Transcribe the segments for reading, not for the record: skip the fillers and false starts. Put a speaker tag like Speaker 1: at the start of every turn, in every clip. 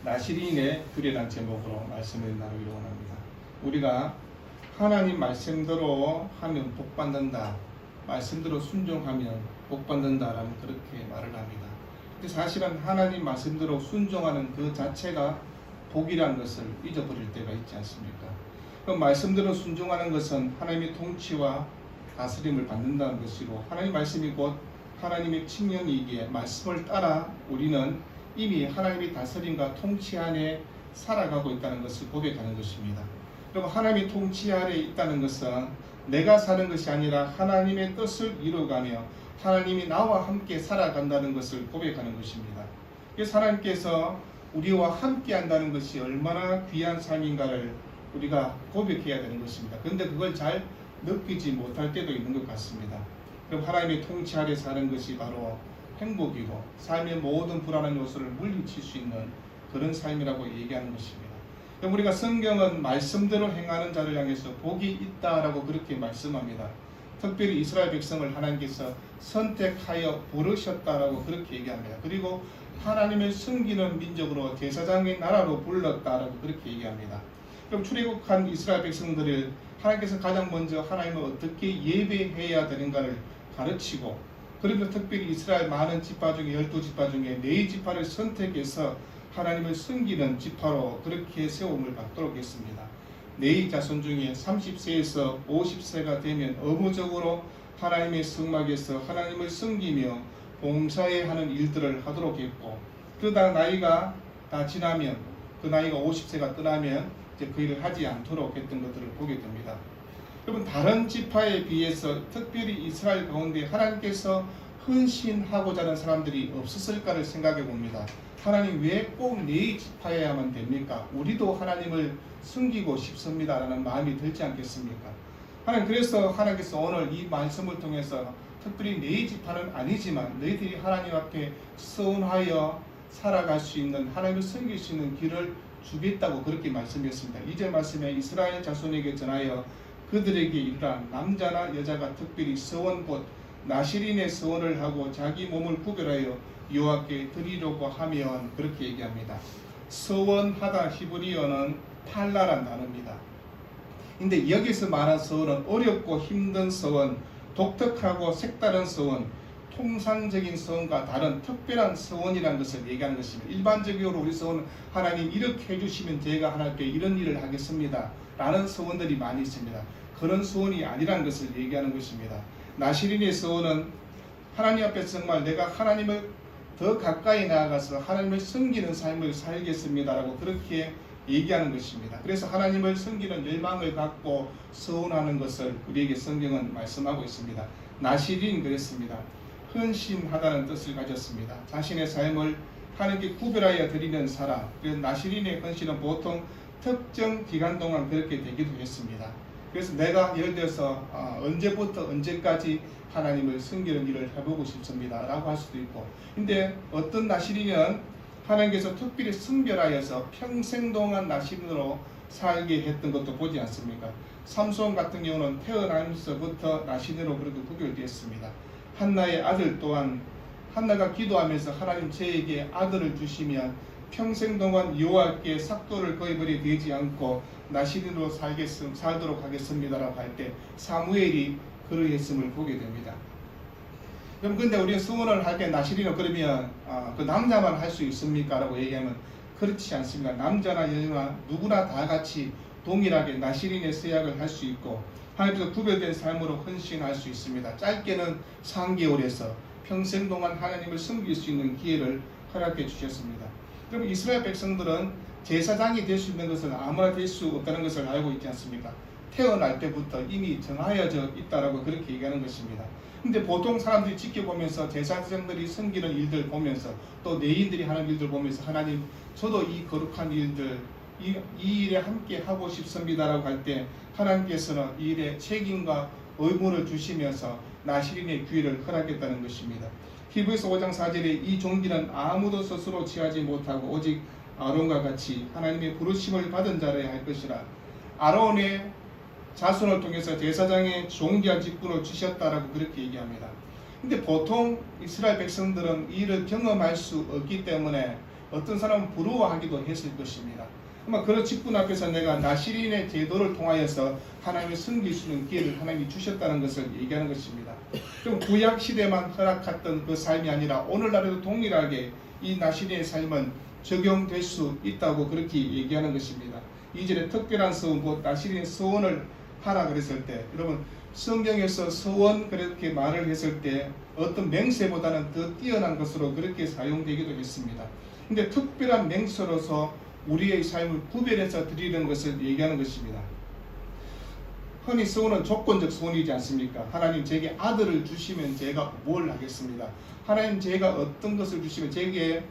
Speaker 1: 나시린의 규례란 제목으로 말씀을 나누기로 원합니다. 우리가 하나님 말씀대로 하면 복 받는다, 말씀대로 순종하면 복 받는다라는 그렇게 말을 합니다. 근데 사실은 하나님 말씀대로 순종하는 그 자체가 복이라는 것을 잊어버릴 때가 있지 않습니까? 그 말씀대로 순종하는 것은 하나님의 통치와 다스림을 받는다는 것이고, 하나님 말씀이 곧 하나님의 칙령이기에 말씀을 따라 우리는 이미 하나님의 다스림과 통치 안에 살아가고 있다는 것을 고백하는 것입니다. 그럼 하나님의 통치 아래 있다는 것은 내가 사는 것이 아니라 하나님의 뜻을 이루어가며 하나님이 나와 함께 살아간다는 것을 고백하는 것입니다. 그래서 하나님께서 우리와 함께 한다는 것이 얼마나 귀한 삶인가를 우리가 고백해야 되는 것입니다. 그런데 그걸 잘 느끼지 못할 때도 있는 것 같습니다. 그럼 하나님의 통치 아래 사는 것이 바로 행복이고 삶의 모든 불안한 요소를 물리칠 수 있는 그런 삶이라고 얘기하는 것입니다. 그럼 우리가 성경은 말씀대로 행하는 자를 향해서 복이 있다라고 그렇게 말씀합니다. 특별히 이스라엘 백성을 하나님께서 선택하여 부르셨다라고 그렇게 얘기합니다. 그리고 하나님을 섬기는 민족으로 제사장의 나라로 불렀다라고 그렇게 얘기합니다. 그럼 출애굽한 이스라엘 백성들을 하나님께서 가장 먼저 하나님을 어떻게 예배해야 되는가를 가르치고, 그리고 특별히 이스라엘 많은 지파 중에 12지파 중에 4지파를 선택해서 하나님을 섬기는 지파로 그렇게 세움을 받도록 했습니다. 레위 자손 중에 30세에서 50세가 되면 의무적으로 하나님의 성막에서 하나님을 섬기며 봉사해야 하는 일들을 하도록 했고, 그러다 나이가 다 지나면, 그 나이가 50세가 떠나면 이제 그 일을 하지 않도록 했던 것들을 보게 됩니다. 여러분, 다른 지파에 비해서 특별히 이스라엘 가운데 하나님께서 헌신하고자 하는 사람들이 없었을까를 생각해 봅니다. 하나님 왜 꼭 네 지파여야만 됩니까? 우리도 하나님을 섬기고 싶습니다 라는 마음이 들지 않겠습니까? 하나님, 그래서 하나님께서 오늘 이 말씀을 통해서 특별히 네 지파는 아니지만 너희들이 하나님 앞에 서운하여 살아갈 수 있는, 하나님을 섬길 수 있는 길을 주겠다고 그렇게 말씀했습니다. 이제 말씀에 이스라엘 자손에게 전하여 그들에게 이르라, 남자나 여자가 특별히 서원 곧 나시린의 서원을 하고 자기 몸을 구별하여 여호와께 드리려고 하면, 그렇게 얘기합니다. 서원하다 히브리어는 팔라란 단어입니다. 근데 여기서 말한 서원은 어렵고 힘든 서원, 독특하고 색다른 서원, 통상적인 서원과 다른 특별한 서원이라는 것을 얘기하는 것입니다. 일반적으로 우리 서원은 하나님 이렇게 해주시면 제가 하나님께 이런 일을 하겠습니다 라는 서원들이 많이 있습니다. 그런 서원이 아니라는 것을 얘기하는 것입니다. 나시린의 서원은 하나님 앞에서 정말 내가 하나님을 더 가까이 나아가서 하나님을 섬기는 삶을 살겠습니다 라고 그렇게 얘기하는 것입니다. 그래서 하나님을 섬기는 열망을 갖고 서원하는 것을 우리에게 성경은 말씀하고 있습니다. 나시린 그랬습니다. 헌신하다는 뜻을 가졌습니다. 자신의 삶을 하나님께 구별하여 드리는 사람. 그래서 나시린의 헌신은 보통 특정 기간 동안 그렇게 되기도 했습니다. 그래서 내가 예를 들어서 언제부터 언제까지 하나님을 섬기는 일을 해보고 싶습니다 라고 할 수도 있고, 근데 어떤 나시린은 하나님께서 특별히 선별하여서 평생 동안 나시린으로 살게 했던 것도 보지 않습니까? 삼손 같은 경우는 태어나면서부터 나시린으로 그렇게 구별되었습니다. 한나의 아들 또한 한나가 기도하면서 하나님 저에게 아들을 주시면 평생 동안 여호와께 삭도를 거입으려 되지 않고 나시린으로 살도록 하겠습니다라고 할 때 사무엘이 그러했음을 보게 됩니다. 그럼 근데 우리가 서원을 할 때 나시린은 그러면 그 남자만 할 수 있습니까? 라고 얘기하면 그렇지 않습니다. 남자나 여자나 누구나 다 같이 동일하게 나시린의 서약을 할 수 있고 하나님께서 구별된 삶으로 헌신할 수 있습니다. 짧게는 3개월에서 평생 동안 하나님을 섬길 수 있는 기회를 허락해 주셨습니다. 그럼 이스라엘 백성들은 제사장이 될 수 있는 것은 아무나 될 수 없다는 것을 알고 있지 않습니까? 태어날 때부터 이미 정하여져 있다라고 그렇게 얘기하는 것입니다. 근데 보통 사람들이 지켜보면서 제사장들이 섬기는 일들 보면서 또 내인들이 하는 일들 보면서 하나님 저도 이 거룩한 일들 이 일에 함께 하고 싶습니다라고 할 때 하나님께서는 이 일에 책임과 의무를 주시면서 나시린의 기회를 허락했다는 것입니다. 히브리서 5장 4절에 이 종기는 아무도 스스로 취하지 못하고 오직 아론과 같이 하나님의 부르심을 받은 자라야 할 것이라. 아론의 자손을 통해서 제사장의 종기한 직분을 주셨다라고 그렇게 얘기합니다. 근데 보통 이스라엘 백성들은 이 일을 경험할 수 없기 때문에 어떤 사람은 부러워하기도 했을 것입니다. 아마 그런 직분 앞에서 내가 나시린의 제도를 통하여서 하나님을 섬길 수 있는 기회를 하나님이 주셨다는 것을 얘기하는 것입니다. 좀 구약 시대만 허락했던 그 삶이 아니라 오늘날에도 동일하게 이 나시린의 삶은 적용될 수 있다고 그렇게 얘기하는 것입니다. 2절에 특별한 서원, 곧 나시린의 서원을 하라 그랬을 때, 여러분 성경에서 서원 그렇게 말을 했을 때 어떤 맹세보다는 더 뛰어난 것으로 그렇게 사용되기도 했습니다. 근데 특별한 맹세로서 우리의 삶을 구별해서 드리는 것을 얘기하는 것입니다. 흔히 서원은 조건적 서원이지 않습니까? 하나님 제게 아들을 주시면 제가 뭘 하겠습니다. 하나님 제가 어떤 것을 주시면 제게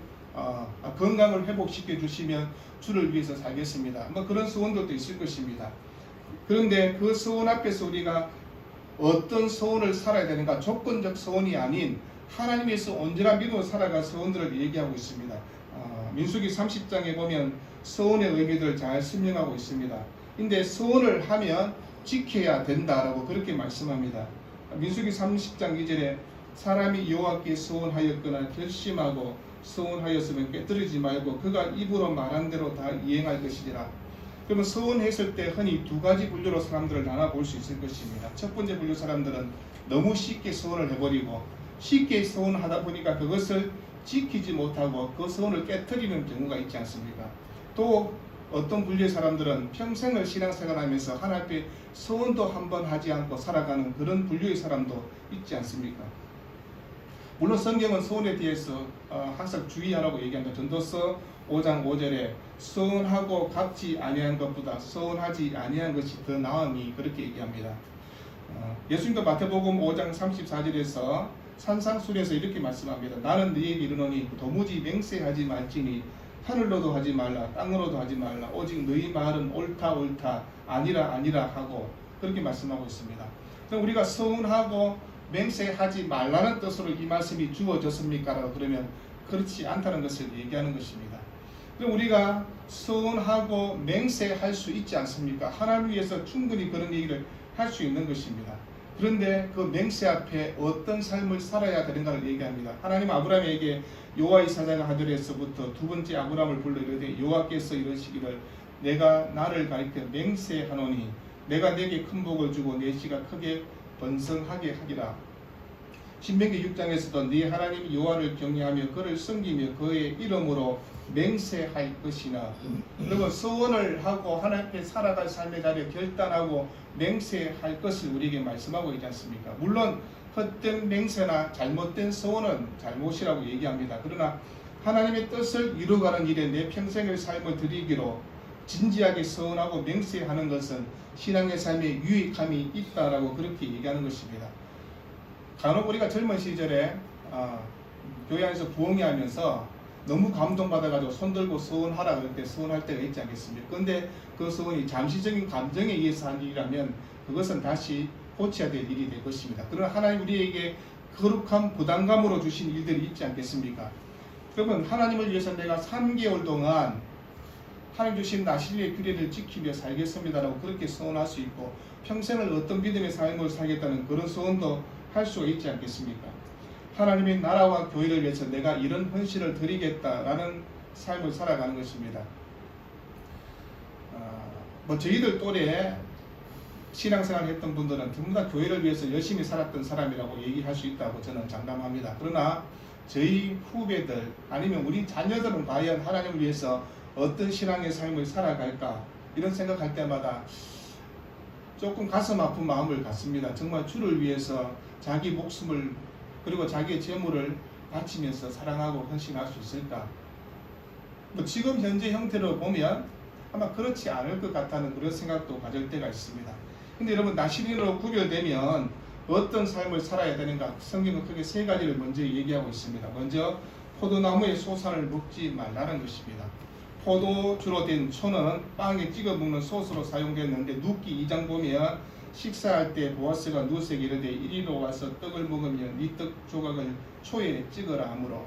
Speaker 1: 건강을 회복시켜 주시면 주를 위해서 살겠습니다. 뭐 그런 서원들도 있을 것입니다. 그런데 그 서원 앞에서 우리가 어떤 서원을 살아야 되는가? 조건적 서원이 아닌 하나님에서 온전한 믿음으로 살아갈 서원들을 얘기하고 있습니다. 민수기 30장에 보면 서원의 의미들을 잘 설명하고 있습니다. 근데 서원을 하면 지켜야 된다라고 그렇게 말씀합니다. 민수기 30장 2절에 사람이 여호와께 서원하였거나 결심하고 서원하였으면 깨뜨리지 말고 그가 입으로 말한 대로 다 이행할 것이니라. 그러면 서원했을 때 흔히 두 가지 분류로 사람들을 나눠볼 수 있을 것입니다. 첫 번째 분류 사람들은 너무 쉽게 서원을 해버리고 쉽게 서원하다 보니까 그것을 지키지 못하고 그 서원을 깨뜨리는 경우가 있지 않습니까? 또 어떤 분류의 사람들은 평생을 신앙생활하면서 하나님 앞에 서원도 한번 하지 않고 살아가는 그런 분류의 사람도 있지 않습니까? 물론 성경은 서원에 대해서 항상 주의하라고 얘기합니다. 전도서 5장 5절에 서원하고 갚지 아니한 것보다 서원하지 아니한 것이 더 나음이 그렇게 얘기합니다. 예수님도 마태복음 5장 34절에서 산상수훈에서 이렇게 말씀합니다. 나는 너희에게 이르노니 도무지 맹세하지 말지니 하늘로도 하지 말라 땅으로도 하지 말라 오직 너희 말은 옳다 옳다 아니라 아니라 하고 그렇게 말씀하고 있습니다. 그럼 우리가 서운하고 맹세하지 말라는 뜻으로 이 말씀이 주어졌습니까? 라고 그러면 그렇지 않다는 것을 얘기하는 것입니다. 그럼 우리가 서운하고 맹세할 수 있지 않습니까? 하나님 위해서 충분히 그런 얘기를 할 수 있는 것입니다. 그런데 그 맹세 앞에 어떤 삶을 살아야 되는가를 얘기합니다. 하나님 아브라함에게 여호와의 사자가 하늘에서부터 두 번째 아브라함을 불러 이르되 여호와께서 이러시기를 내가 나를 가리켜 맹세하노니 내가 내게 큰 복을 주고 내 씨가 크게 번성하게 하리라. 신명기 6장에서도 네 하나님 여호와를 경외하며 그를 섬기며 그의 이름으로 맹세할 것이나 그리고 서원을 하고 하나님 앞에 살아갈 삶의 자리에 결단하고 맹세할 것을 우리에게 말씀하고 있지 않습니까? 물론 헛된 맹세나 잘못된 서원은 잘못이라고 얘기합니다. 그러나 하나님의 뜻을 이루어가는 일에 내 평생의 삶을 드리기로 진지하게 서원하고 맹세하는 것은 신앙의 삶에 유익함이 있다라고 그렇게 얘기하는 것입니다. 간혹 우리가 젊은 시절에 교회 안에서 부흥회 하면서 너무 감동받아가지고 손들고 서원하라 그럴 때 서원할 때가 있지 않겠습니까? 그런데 그 서원이 잠시적인 감정에 의해서 한 일이라면 그것은 다시 고쳐야 될 일이 될 것입니다. 그러나 하나님 우리에게 거룩한 부담감으로 주신 일들이 있지 않겠습니까? 그러면 하나님을 위해서 내가 3개월 동안 하나님 주신 나시린의 규례를 지키며 살겠습니다라고 그렇게 서원할 수 있고 평생을 어떤 믿음의 삶을 살겠다는 그런 서원도 할 수가 있지 않겠습니까? 하나님의 나라와 교회를 위해서 내가 이런 헌신을 드리겠다라는 삶을 살아가는 것입니다. 저희들 또래 신앙생활 했던 분들은 전부 다 교회를 위해서 열심히 살았던 사람이라고 얘기할 수 있다고 저는 장담합니다. 그러나 저희 후배들 아니면 우리 자녀들은 과연 하나님을 위해서 어떤 신앙의 삶을 살아갈까 이런 생각할 때마다 조금 가슴 아픈 마음을 갖습니다. 정말 주를 위해서 자기 목숨을 그리고 자기의 재물을 바치면서 사랑하고 헌신할 수 있을까? 지금 현재 형태로 보면 아마 그렇지 않을 것 같다는 그런 생각도 가질 때가 있습니다. 근데 여러분 나시린으로 구별되면 어떤 삶을 살아야 되는가? 성경은 크게 세 가지를 먼저 얘기하고 있습니다. 먼저 포도나무의 소산을 먹지 말라는 것입니다. 포도주로 된 초는 빵에 찍어 먹는 소스로 사용됐는데 눕기 2장 보면 식사할 때 보아스가 누스에게 이르되 이리로 와서 떡을 먹으면 네 떡 조각을 초에 찍어라 하므로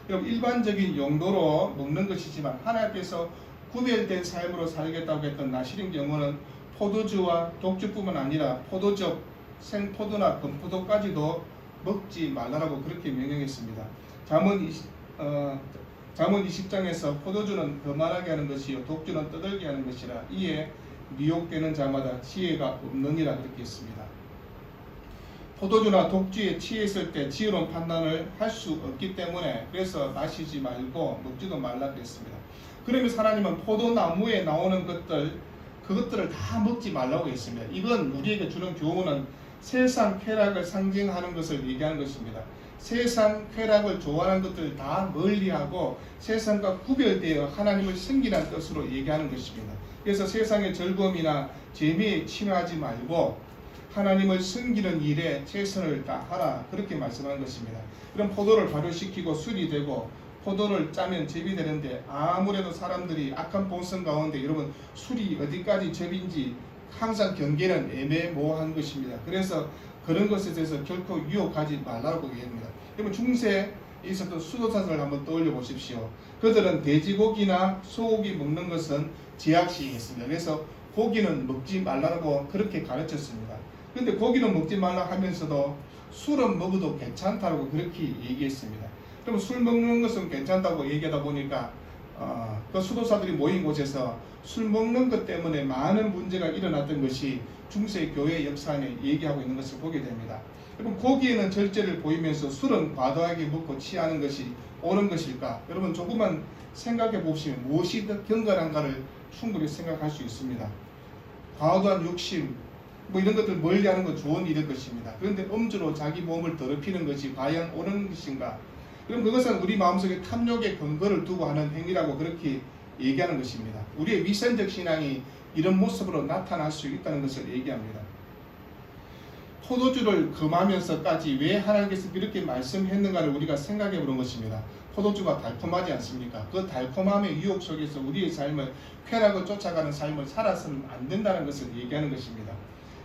Speaker 1: 여러분 일반적인 용도로 먹는 것이지만 하나님 앞에서 구별된 삶으로 살겠다고 했던 나시린 경우는 포도주와 독주뿐만 아니라 포도즙, 생포도나 금포도까지도 먹지 말라고 그렇게 명령했습니다. 잠언 20장에서 포도주는 거만하게 하는 것이요 독주는 떠들게 하는 것이라 이에 미혹되는 자마다 지혜가 없느니라 그렇게 했습니다. 포도주나 독주에 취했을 때 지혜로운 판단을 할 수 없기 때문에 그래서 마시지 말고 먹지도 말라 그랬습니다. 그러면서 하나님은 포도나무에 나오는 그것들을 다 먹지 말라고 했습니다. 이건 우리에게 주는 교훈은 세상 쾌락을 상징하는 것을 얘기하는 것입니다. 세상 쾌락을 좋아하는 것들을 다 멀리하고 세상과 구별되어 하나님을 섬기라는 뜻으로 얘기하는 것입니다. 그래서 세상의 즐거움이나 재미에 침해하지 말고 하나님을 섬기는 일에 최선을 다하라 그렇게 말씀하는 것입니다. 그럼 포도를 발효시키고 술이 되고 포도를 짜면 즙이 되는데 아무래도 사람들이 악한 본성 가운데 여러분 술이 어디까지 즙인지 항상 경계는 애매모호한 것입니다. 그래서 그런 것에 대해서 결코 유혹하지 말라고 얘기합니다. 여러분 중세에 있었던 수도사들을 한번 떠올려 보십시오. 그들은 돼지고기나 소고기 먹는 것은 제약시했습니다. 그래서 고기는 먹지 말라고 그렇게 가르쳤습니다. 그런데 고기는 먹지 말라 하면서도 술은 먹어도 괜찮다고 그렇게 얘기했습니다. 그럼 술 먹는 것은 괜찮다고 얘기하다 보니까 그 수도사들이 모인 곳에서 술 먹는 것 때문에 많은 문제가 일어났던 것이 중세 교회 역사에 얘기하고 있는 것을 보게 됩니다. 여러분 고기에는 절제를 보이면서 술은 과도하게 먹고 취하는 것이 옳은 것일까? 여러분 조금만 생각해 보시면 무엇이 더 경건한가를 충분히 생각할 수 있습니다. 과도한 욕심 이런 것들 멀리하는 건 좋은 일일 것입니다. 그런데 음주로 자기 몸을 더럽히는 것이 과연 옳은 것인가? 그럼 그것은 우리 마음속에 탐욕의 근거를 두고 하는 행위라고 그렇게 얘기하는 것입니다. 우리의 위선적 신앙이 이런 모습으로 나타날 수 있다는 것을 얘기합니다. 포도주를 금하면서까지 왜 하나님께서 이렇게 말씀했는가를 우리가 생각해 보는 것입니다. 포도주가 달콤하지 않습니까? 그 달콤함의 유혹 속에서 우리의 삶을 쾌락을 쫓아가는 삶을 살아서는 안 된다는 것을 얘기하는 것입니다.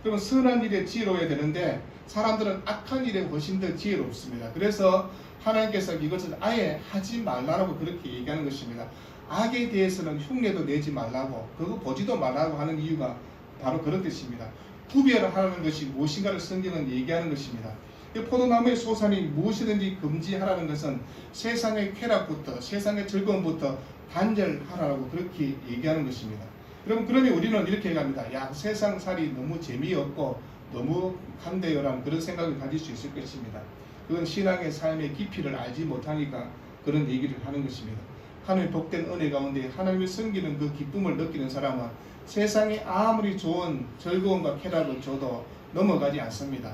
Speaker 1: 그러면 선한 일에 지혜로워야 되는데 사람들은 악한 일에 훨씬 더 지혜롭습니다. 그래서 하나님께서 이것을 아예 하지 말라고 그렇게 얘기하는 것입니다. 악에 대해서는 흉내도 내지 말라고 그거 보지도 말라고 하는 이유가 바로 그런 뜻입니다. 구별하라는 것이 무엇인가를 성경은 얘기하는 것입니다. 포도나무의 소산이 무엇이든지 금지하라는 것은 세상의 쾌락부터 세상의 즐거움부터 단절하라고 그렇게 얘기하는 것입니다. 그러면 우리는 이렇게 얘기합니다. 야, 세상 살이 너무 재미없고 너무 한대요라는 그런 생각을 가질 수 있을 것입니다. 그건 신앙의 삶의 깊이를 알지 못하니까 그런 얘기를 하는 것입니다. 하나님의 복된 은혜 가운데 하나님을 섬기는 그 기쁨을 느끼는 사람은 세상에 아무리 좋은 즐거움과 쾌락을 줘도 넘어가지 않습니다.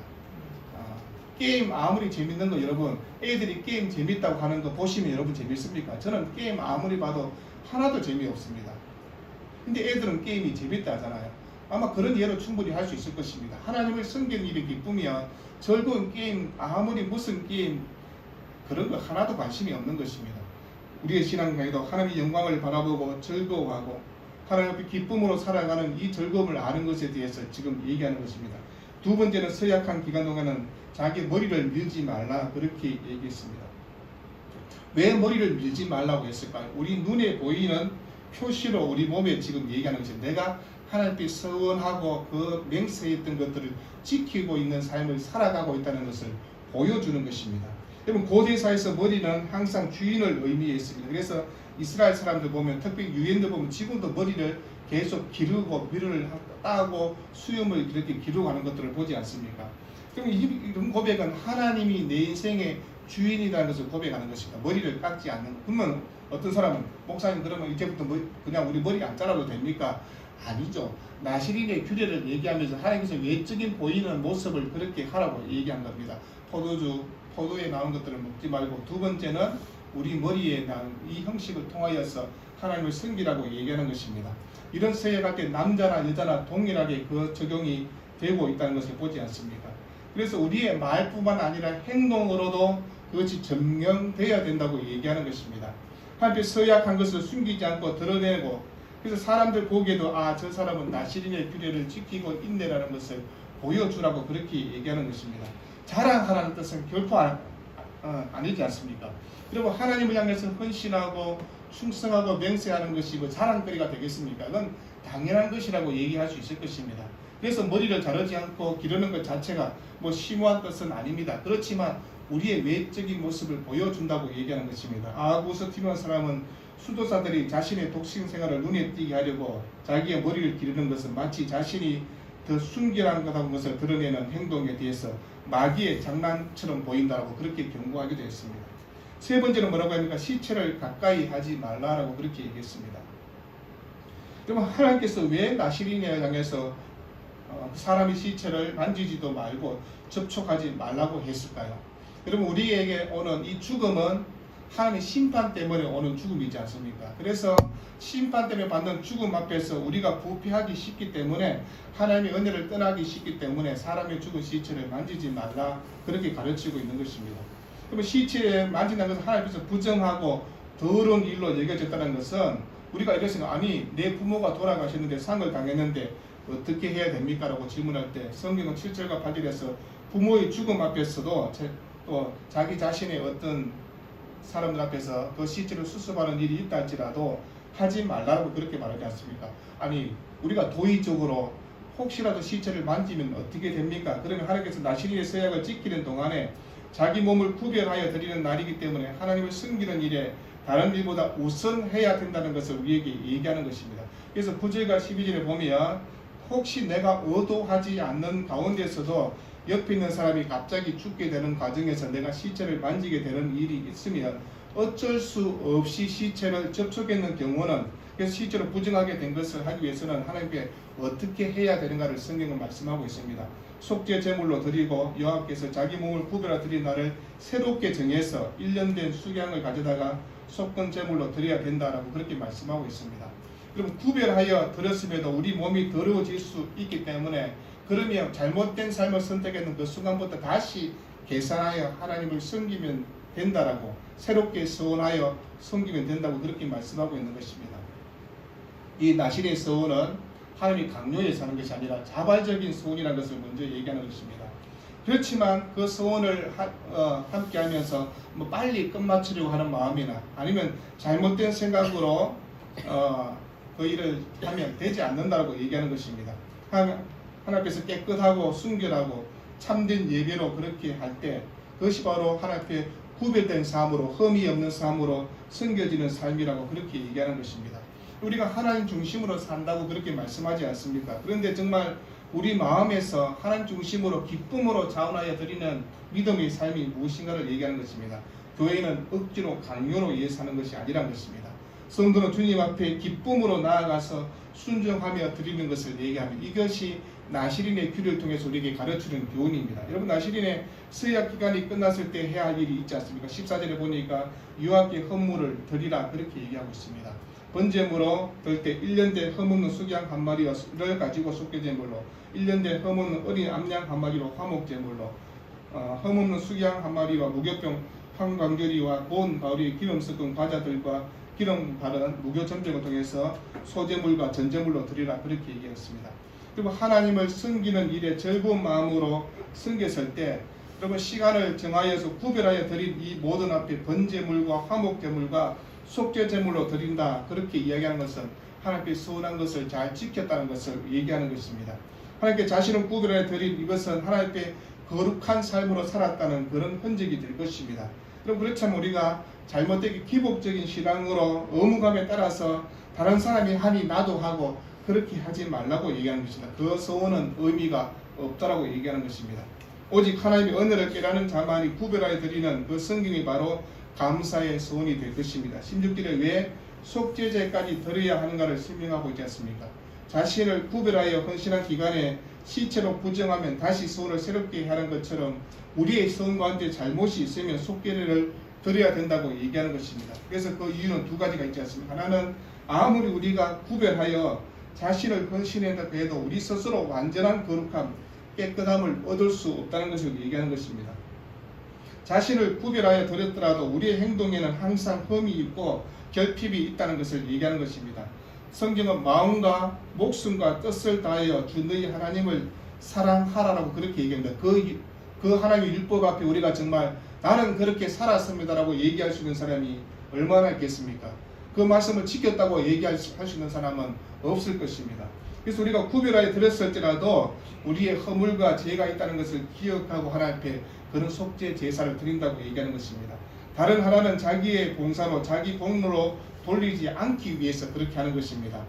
Speaker 1: 게임 아무리 재밌는 거 여러분 애들이 게임 재밌다고 하는 거 보시면 여러분 재밌습니까? 저는 게임 아무리 봐도 하나도 재미없습니다. 근데 애들은 게임이 재밌다 하잖아요. 아마 그런 예로 충분히 할 수 있을 것입니다. 하나님을 섬기는 일이 기쁘면 즐거운 게임 아무리 무슨 게임 그런 거 하나도 관심이 없는 것입니다. 우리의 신앙에도 하나님의 영광을 바라보고 즐거워하고 하나님 앞에 기쁨으로 살아가는 이 즐거움을 아는 것에 대해서 지금 얘기하는 것입니다. 두 번째는 서약한 기간 동안은 자기 머리를 밀지 말라 그렇게 얘기했습니다. 왜 머리를 밀지 말라고 했을까요? 우리 눈에 보이는 표시로 우리 몸에 지금 얘기하는 것이 내가 하나님 앞에 서원하고 그 맹세했던 것들을 지키고 있는 삶을 살아가고 있다는 것을 보여주는 것입니다. 여러분 고대사에서 머리는 항상 주인을 의미했습니다. 그래서 이스라엘 사람들 보면 특히 유엔들 보면 지금도 머리를 계속 기르고 밀을 따고 수염을 이렇게 기르고 하는 것들을 보지 않습니까? 그럼 이런 고백은 하나님이 내 인생의 주인이라는 것을 고백하는 것입니다. 머리를 깎지 않는 것. 그러면 어떤 사람은 목사님 그러면 이제부터 그냥 우리 머리 안 잘라도 됩니까? 아니죠. 나시린의 규례를 얘기하면서 하나님께서 외적인 보이는 모습을 그렇게 하라고 얘기한 겁니다. 포도에 나온 것들을 먹지 말고 두 번째는 우리 머리에 나온 이 형식을 통하여서 하나님을 섬기라고 얘기하는 것입니다. 이런 서약할 때 남자나 여자나 동일하게 그 적용이 되고 있다는 것을 보지 않습니까? 그래서 우리의 말뿐만 아니라 행동으로도 그것이 증명되어야 된다고 얘기하는 것입니다. 하나님께 서약한 것을 숨기지 않고 드러내고 그래서 사람들 보기에도 저 사람은 나시린의 규례를 지키고 있네라는 것을 보여주라고 그렇게 얘기하는 것입니다. 자랑하라는 뜻은 결코 아니지 않습니까? 그리고 하나님을 향해서 헌신하고 충성하고 맹세하는 것이 자랑거리가 되겠습니까? 그건 당연한 것이라고 얘기할 수 있을 것입니다. 그래서 머리를 자르지 않고 기르는 것 자체가 심오한 뜻은 아닙니다. 그렇지만 우리의 외적인 모습을 보여준다고 얘기하는 것입니다. 아하고서 팀원 사람은 수도사들이 자신의 독신 생활을 눈에 띄게 하려고 자기의 머리를 기르는 것은 마치 자신이 더 순결한 것을 드러내는 행동에 대해서 마귀의 장난처럼 보인다고 그렇게 경고하기도 했습니다. 세 번째는 뭐라고 합니까? 시체를 가까이 하지 말라라고 그렇게 얘기했습니다. 그러면 하나님께서 왜 나시린에 향해서 사람의 시체를 만지지도 말고 접촉하지 말라고 했을까요? 여러분, 우리에게 오는 이 죽음은 하나님의 심판 때문에 오는 죽음이지 않습니까? 그래서 심판 때문에 받는 죽음 앞에서 우리가 부패하기 쉽기 때문에, 하나님의 은혜를 떠나기 쉽기 때문에 사람의 죽은 시체를 만지지 말라 그렇게 가르치고 있는 것입니다. 그러면 시체를 만진다는 것은 하나님 앞에서 부정하고 더러운 일로 여겨졌다는 것은, 우리가 이랬으니까 아니 내 부모가 돌아가셨는데 상을 당했는데 어떻게 해야 됩니까? 라고 질문할 때 성경은 7절과 8절에서 부모의 죽음 앞에서도 또 자기 자신의 어떤 사람들 앞에서 그 시체를 수습하는 일이 있다 할지라도 하지 말라고 그렇게 말하지 않습니까? 아니 우리가 도의적으로 혹시라도 시체를 만지면 어떻게 됩니까? 그러면 하나님께서 나시린의 서약을 지키는 동안에 자기 몸을 구별하여 드리는 날이기 때문에 하나님을 섬기는 일에 다른 일보다 우선해야 된다는 것을 우리에게 얘기하는 것입니다. 그래서 9절과 12절에 보면 혹시 내가 의도하지 않는 가운데서도 옆에 있는 사람이 갑자기 죽게 되는 과정에서 내가 시체를 만지게 되는 일이 있으면 어쩔 수 없이 시체를 접촉했는 경우는, 그래서 시체를 부정하게 된 것을 하기 위해서는 하나님께 어떻게 해야 되는가를 성경은 말씀하고 있습니다. 속죄 제물로 드리고 여호와께서 자기 몸을 구별하여 드린 날을 새롭게 정해서 1년 된 수양을 가져다가 속건 제물로 드려야 된다라고 그렇게 말씀하고 있습니다. 그럼 구별하여 드렸음에도 우리 몸이 더러워질 수 있기 때문에, 그러면 잘못된 삶을 선택했는 그 순간부터 다시 계산하여 하나님을 섬기면 된다라고, 새롭게 서원하여 섬기면 된다고 그렇게 말씀하고 있는 것입니다. 이 나시린의 서원은 하나님이 강요해 사는 것이 아니라 자발적인 서원이라는 것을 먼저 얘기하는 것입니다. 그렇지만 그 서원을 함께 하면서 뭐 빨리 끝마치려고 하는 마음이나 아니면 잘못된 생각으로 그 일을 하면 되지 않는다고 얘기하는 것입니다. 하나님께서 깨끗하고 순결하고 참된 예배로 그렇게 할 때, 그것이 바로 하나님께 구별된 삶으로, 흠이 없는 삶으로 섬겨지는 삶이라고 그렇게 얘기하는 것입니다. 우리가 하나님 중심으로 산다고 그렇게 말씀하지 않습니까? 그런데 정말 우리 마음에서 하나님 중심으로 기쁨으로 자원하여 드리는 믿음의 삶이 무엇인가를 얘기하는 것입니다. 교회는 억지로 강요로 위해 사는 것이 아니라는 것입니다. 성도는 주님 앞에 기쁨으로 나아가서 순종하며 드리는 것을 얘기하면, 이것이 나시린의 규를 통해서 우리에게 가르치는 교훈입니다. 여러분, 나시린의 서약 기간이 끝났을 때 해야 할 일이 있지 않습니까? 14절에 보니까 여호와께 헌물을 드리라 그렇게 얘기하고 있습니다. 번제물로 들 때 1년 된 흠없는 수양 한 마리를 가지고 속죄제물로, 1년 된 흠없는 어린 암양 한 마리로 화목제물로, 흠없는 수양 한 마리와 무교병 황광절이와 고운 가을이 기름 섞은 과자들과 기름 바른 무교 점정을 통해서 소제물과 전제물로 드리라 그렇게 얘기했습니다. 그리고 하나님을 섬기는 일에 즐거운 마음으로 섬겼을 때, 여러분 시간을 정하여서 구별하여 드린 이 모든 앞에 번제물과 화목제물과 속죄제물로 드린다 그렇게 이야기하는 것은 하나님께 서운한 것을 잘 지켰다는 것을 얘기하는 것입니다. 하나님께 자신을 구별하여 드린 이것은 하나님께 거룩한 삶으로 살았다는 그런 흔적이 될 것입니다. 그럼 그렇다면 우리가 잘못되게 기복적인 신앙으로 의무감에 따라서 다른 사람이 하니 나도 하고 그렇게 하지 말라고 얘기하는 것입니다. 그 서원은 의미가 없다라고 얘기하는 것입니다. 오직 하나님의 은혜를 깨닫는 자만이 구별하여 드리는 그 성경이 바로 감사의 서원이 될 것입니다. 16절에 왜 속죄제까지 드려야 하는가를 설명하고 있지 않습니까? 자신을 구별하여 헌신한 기간에 시체로 부정하면 다시 서원을 새롭게 하는 것처럼 우리의 서원 가운데 잘못이 있으면 속죄를 드려야 된다고 얘기하는 것입니다. 그래서 그 이유는 두 가지가 있지 않습니까? 하나는 아무리 우리가 구별하여 자신을 헌신했다 해도 우리 스스로 완전한 거룩함, 깨끗함을 얻을 수 없다는 것을 얘기하는 것입니다. 자신을 구별하여 드렸더라도 우리의 행동에는 항상 흠이 있고 결핍이 있다는 것을 얘기하는 것입니다. 성경은 마음과 목숨과 뜻을 다하여 주 너희 하나님을 사랑하라라고 그렇게 얘기합니다. 그 하나님의 율법 앞에 우리가 정말 나는 그렇게 살았습니다라고 얘기할 수 있는 사람이 얼마나 있겠습니까? 그 말씀을 지켰다고 얘기할 수 있는 사람은 없을 것입니다. 그래서 우리가 구별하여 드렸을지라도 우리의 허물과 죄가 있다는 것을 기억하고 하나님 앞에 그런 속죄 제사를 드린다고 얘기하는 것입니다. 다른 하나는 자기의 봉사로 자기 공로로 돌리지 않기 위해서 그렇게 하는 것입니다.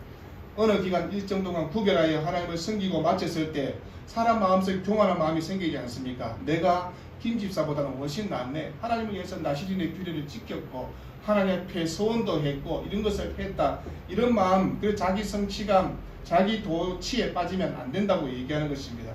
Speaker 1: 어느 기간 일정 동안 구별하여 하나님을 섬기고 마쳤을 때 사람 마음속에 교만한 마음이 생기지 않습니까? 내가 김 집사보다는 훨씬 낫네. 하나님을 위해서 나시린의 규례를 지켰고 하나님 앞에 소원도 했고 이런 것을 했다. 이런 마음, 그 자기 성취감, 자기 도취에 빠지면 안 된다고 얘기하는 것입니다.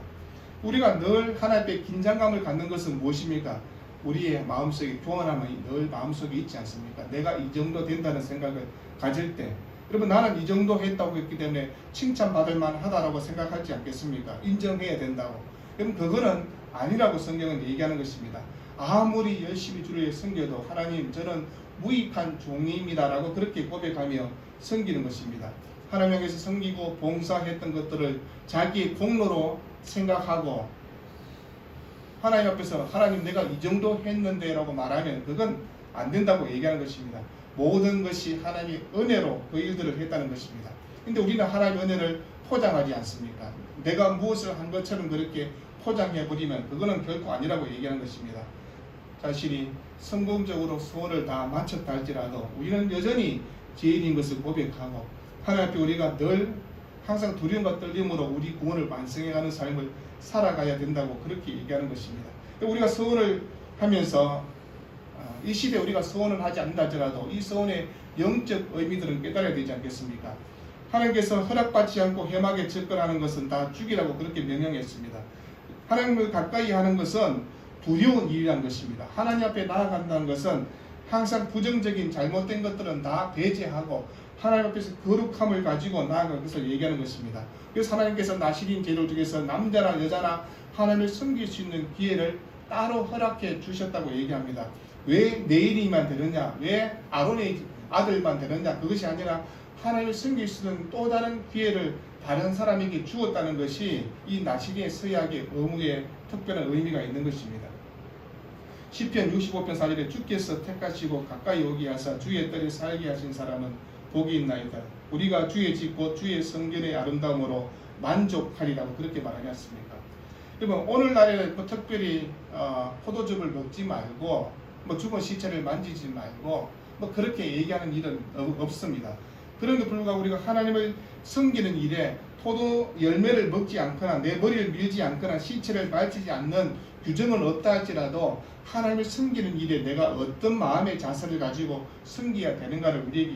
Speaker 1: 우리가 늘 하나님 앞에 긴장감을 갖는 것은 무엇입니까? 우리의 마음속에 교만함이 늘 마음속에 있지 않습니까? 내가 이 정도 된다는 생각을 가질 때 여러분 나는 이 정도 했다고 했기 때문에 칭찬받을 만하다라고 생각하지 않겠습니까? 인정해야 된다고. 그럼 그거는 아니라고 성경은 얘기하는 것입니다. 아무리 열심히 주를 섬겨도 하나님 저는 무익한 종입니다라고 그렇게 고백하며 섬기는 것입니다. 하나님께서 섬기고 봉사했던 것들을 자기의 공로로 생각하고 하나님 앞에서 하나님 내가 이 정도 했는데 라고 말하면 그건 안 된다고 얘기하는 것입니다. 모든 것이 하나님의 은혜로 그 일들을 했다는 것입니다. 근데 우리는 하나님의 은혜를 포장하지 않습니까? 내가 무엇을 한 것처럼 그렇게 포장해버리면 그거는 결코 아니라고 얘기하는 것입니다. 자신이 성공적으로 소원을 다 마쳤다 할지라도 우리는 여전히 죄인인 것을 고백하고 하나님 앞에 우리가 늘 항상 두려움과 떨림으로 우리 구원을 완성해가는 삶을 살아가야 된다고 그렇게 얘기하는 것입니다. 우리가 소원을 하면서 이 시대에 우리가 소원을 하지 않는다 할지라도 이 소원의 영적 의미들은 깨달아야 되지 않겠습니까? 하나님께서 허락받지 않고 험하게 접근하는 것은 다 죽이라고 그렇게 명령했습니다. 하나님을 가까이 하는 것은 두려운 일이라는 것입니다. 하나님 앞에 나아간다는 것은 항상 부정적인 잘못된 것들은 다 배제하고 하나님 앞에서 거룩함을 가지고 나아가는 것을 얘기하는 것입니다. 그래서 하나님께서 나시린 제도 중에서 남자나 여자나 하나님을 섬길 수 있는 기회를 따로 허락해 주셨다고 얘기합니다. 왜 내일이만 되느냐? 왜 아론의 아들만 되느냐? 그것이 아니라 하나님을 섬길 수 있는 또 다른 기회를 다른 사람에게 주었다는 것이 이 나시린의 서약의 의무에 특별한 의미가 있는 것입니다. 시편 65편 4절에 주께서 택하시고 가까이 오게 하사 주의 뜰에 살게 하신 사람은 복이 있나이다. 우리가 주의 집 곧 주의 성전의 아름다움으로 만족하리라고 그렇게 말하지 않습니까? 여러분 오늘날에 뭐 특별히 포도즙을 먹지 말고 뭐 죽은 시체를 만지지 말고 뭐 그렇게 얘기하는 일은 없습니다. 그런데 불구하고 우리가 하나님을 섬기는 일에 포도 열매를 먹지 않거나 내 머리를 밀지 않거나 시체를 만지지 않는 규정은 없다 할지라도 하나님을 섬기는 일에 내가 어떤 마음의 자세를 가지고 섬겨야 되는가를 우리에게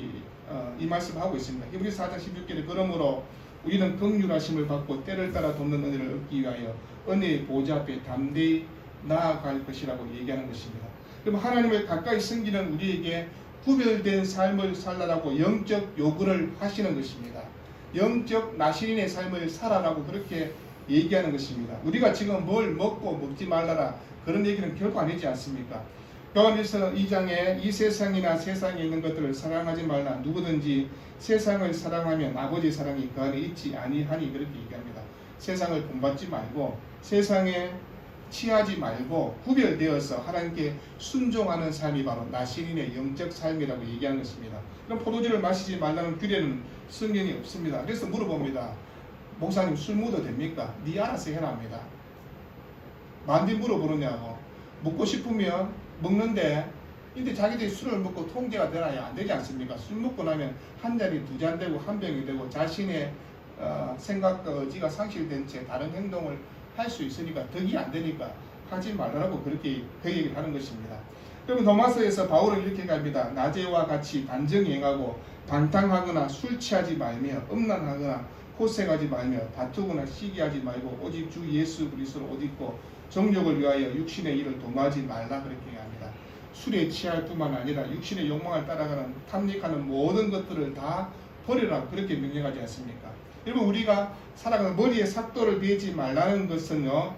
Speaker 1: 이 말씀을 하고 있습니다. 히브리서 4장 16절에 그러므로 우리는 긍휼하심을 받고 때를 따라 돕는 은혜를 얻기 위하여 은혜의 보좌 앞에 담대히 나아갈 것이라고 얘기하는 것입니다. 그럼 하나님을 가까이 섬기는 우리에게 구별된 삶을 살라라고 영적 요구를 하시는 것입니다. 영적 나시린의 삶을 살아라고 그렇게 얘기하는 것입니다. 우리가 지금 뭘 먹고 먹지 말라라 그런 얘기는 결코 아니지 않습니까? 요한일서 2장에 이 세상이나 세상에 있는 것들을 사랑하지 말라. 누구든지 세상을 사랑하면 아버지 사랑이 그 안에 있지 아니하니 그렇게 얘기합니다. 세상을 본받지 말고 세상에 취하지 말고 구별되어서 하나님께 순종하는 삶이 바로 나시린의 영적 삶이라고 얘기하는 것입니다. 그럼 포도주를 마시지 말라는 규례는 성경이 없습니다. 그래서 물어봅니다. 목사님 술 먹어도 됩니까? 네 알아서 해라 합니다. 만디 물어보느냐고. 먹고 싶으면 먹는데 근데 자기들이 술을 먹고 통제가 되나요? 안 되지 않습니까? 술 먹고 나면 한 잔이 두 잔 되고 한 병이 되고 자신의 생각과 의지가 상실된 채 다른 행동을 할 수 있으니까 덕이 안 되니까 하지 말라고 그렇게 그 얘기를 하는 것입니다. 그러면 로마서에서 바울은 이렇게 갑니다. 낮에와 같이 단정히 행하고 방탕하거나 술 취하지 말며 음란하거나 호색하지 말며 다투거나 시기하지 말고 오직 주 예수 그리스도를 옷 입고 정욕을 위하여 육신의 일을 도모하지 말라 그렇게 합니다. 술에 취할 뿐만 아니라 육신의 욕망을 따라가는 탐닉하는 모든 것들을 다 버리라 그렇게 명령하지 않습니까? 여러분 우리가 살아가는 머리에 삭도를 베지 말라는 것은요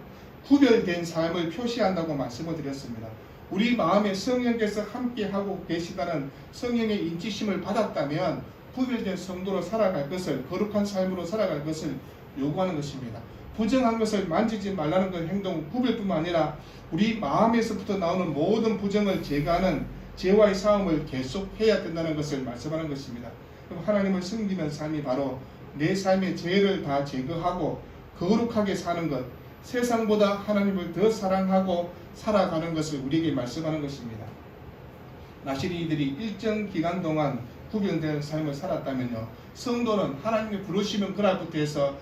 Speaker 1: 구별된 삶을 표시한다고 말씀을 드렸습니다. 우리 마음에 성령께서 함께하고 계시다는 성령의 인치심을 받았다면 구별된 성도로 살아갈 것을 거룩한 삶으로 살아갈 것을 요구하는 것입니다. 부정한 것을 만지지 말라는 그 행동 구별뿐만 아니라 우리 마음에서부터 나오는 모든 부정을 제거하는 죄와의 싸움을 계속해야 된다는 것을 말씀하는 것입니다. 그럼 하나님을 섬기는 삶이 바로 내 삶의 죄를 다 제거하고 거룩하게 사는 것, 세상보다 하나님을 더 사랑하고 살아가는 것을 우리에게 말씀하는 것입니다. 나시린이들이 일정 기간 동안 구별된 삶을 살았다면요, 성도는 하나님의 부르시면 그날부터 해서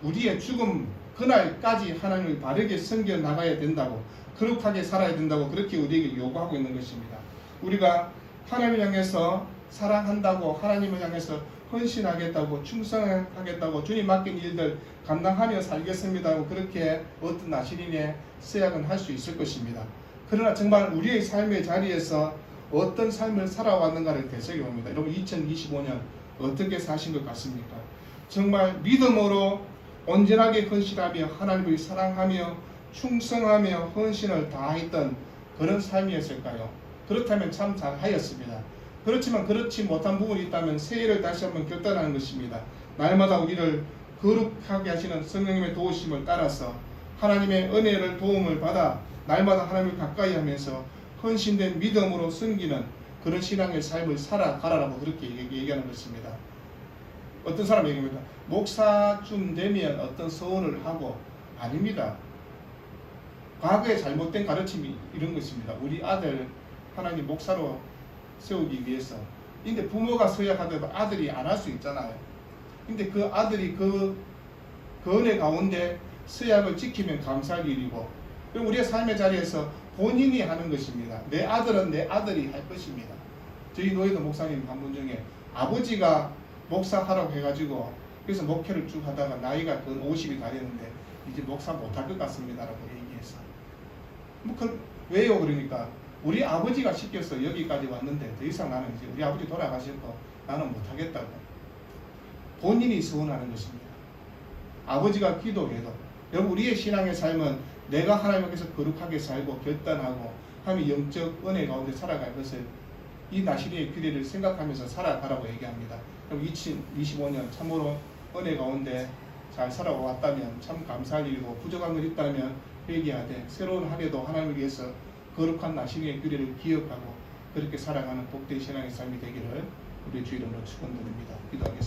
Speaker 1: 우리의 죽음 그날까지 하나님을 바르게 섬겨 나가야 된다고, 거룩하게 살아야 된다고 그렇게 우리에게 요구하고 있는 것입니다. 우리가 하나님을 향해서 사랑한다고, 하나님을 향해서 헌신하겠다고, 충성하겠다고, 주님 맡긴 일들 감당하며 살겠습니다고 그렇게 어떤 나시린의 서약은 할 수 있을 것입니다. 그러나 정말 우리의 삶의 자리에서 어떤 삶을 살아왔는가를 되새겨봅니다. 여러분 2025년 어떻게 사신 것 같습니까? 정말 믿음으로 온전하게 헌신하며 하나님을 사랑하며 충성하며 헌신을 다했던 그런 삶이었을까요? 그렇다면 참 잘하였습니다. 그렇지만 그렇지 못한 부분이 있다면 새해를 다시 한번 결단하는 것입니다. 날마다 우리를 거룩하게 하시는 성령님의 도우심을 따라서 하나님의 은혜를 도움을 받아 날마다 하나님을 가까이 하면서 헌신된 믿음으로 섬기는 그런 신앙의 삶을 살아가라라고 그렇게 얘기하는 것입니다. 어떤 사람이 얘기합니다. 목사쯤 되면 어떤 서원을 하고, 아닙니다. 과거에 잘못된 가르침이 이런 것입니다. 우리 아들 하나님 목사로 세우기 위해서. 근데 부모가 서약하더라도 아들이 안 할 수 있잖아요. 근데 그 아들이 그 은혜 가운데 서약을 지키면 감사할 일이고, 그리고 우리의 삶의 자리에서 본인이 하는 것입니다. 내 아들은 내 아들이 할 것입니다. 저희 노예도 목사님 한 분 중에 아버지가 목사하라고 해가지고 그래서 목회를 쭉 하다가 나이가 그 50이 다 됐는데 이제 목사 못할 것 같습니다라고 얘기해서 왜요? 그러니까 우리 아버지가 시켜서 여기까지 왔는데 더 이상 나는 이제 우리 아버지 돌아가셨고 나는 못하겠다고 본인이 서운하는 것입니다. 아버지가 기도해도 여러분 우리의 신앙의 삶은 내가 하나님 앞에서 거룩하게 살고 결단하고 하며 영적 은혜 가운데 살아갈 것을 이 나시린의 규례를 생각하면서 살아가라고 얘기합니다. 그럼 2025년 참으로 은혜 가운데 잘 살아왔다면 참 감사할 일이고, 부족한 것 있다면 회개하되 새로운 한 해도 하나님을 위해서 거룩한 나시린의 규례를 기억하고 그렇게 살아가는 복된 신앙의 삶이 되기를 우리 주 이름으로 축원드립니다. 기도하겠습니다.